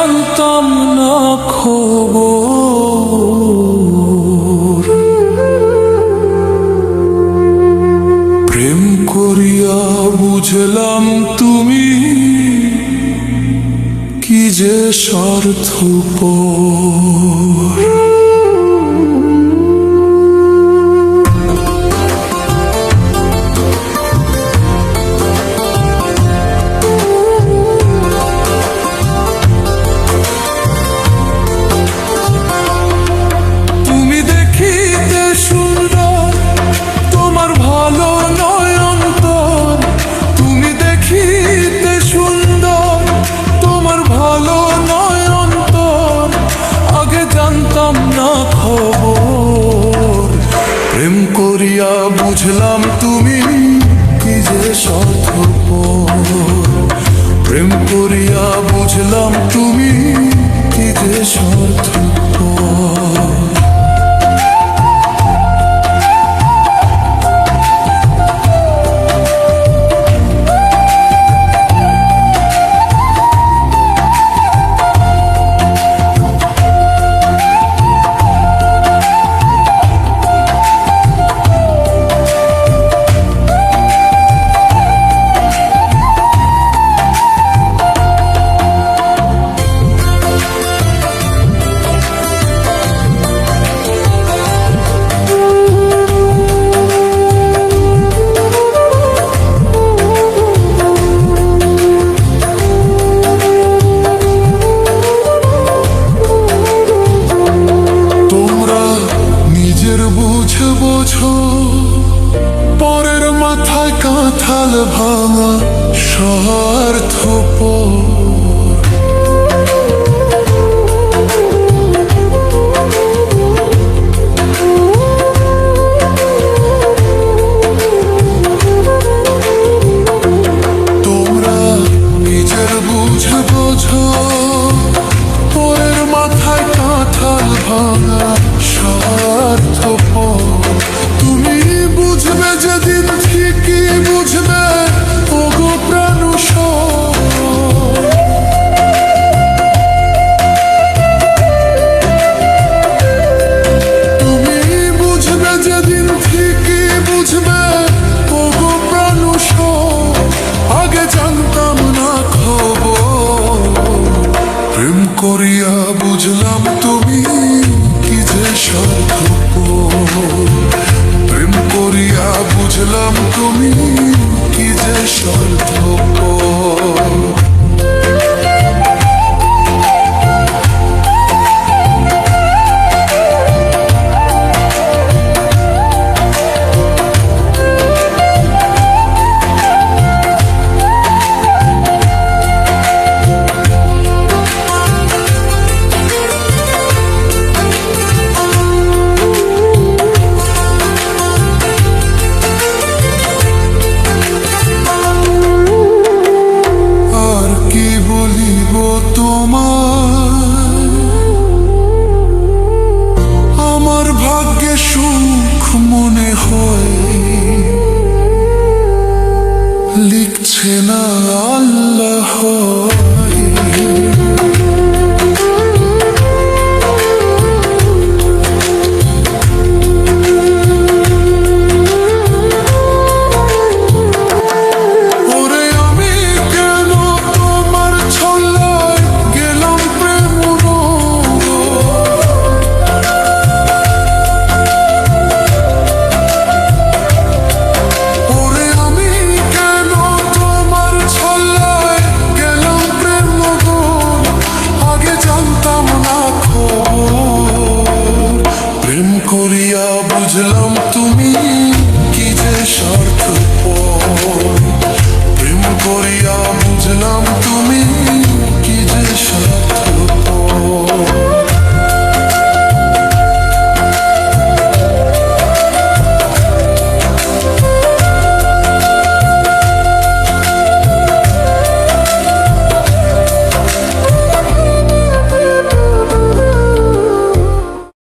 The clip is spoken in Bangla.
জানতাম না খবর, প্রেম করিয়া বুঝলাম তুমি কি যে স্বার্থপর। প্রেম করিয়া বুঝলাম তুমি কি যে স্বার্থপর, প্রেম করিয়া বুঝলাম তুমি কি যে স্বার্থপর। বোঝো পরের মাথায় কাঁঠাল ভাঙা স্বার্থপর। তোমরা নিজের বুঝে বোঝো পরের মাথায় কাঁঠাল ভাঙা স্বার্থপর। তুমি বুঝবে যেদিন ঠিকই বুঝবে ওগো প্রাণুষর। তুমি বুঝবে যেদিন ঠিকই বুঝবে ওগো প্রাণুষর। আগে জানতাম না খবর, প্রেম করিয়া বুঝলাম তুমি কি যে স্বার্থপর, প্রেম করিয়া বুঝলাম তুমি কি যে স্বার্থপর। আমার ভাগ্যে সুখ মনে হয় লিখছে না আল্লাহ।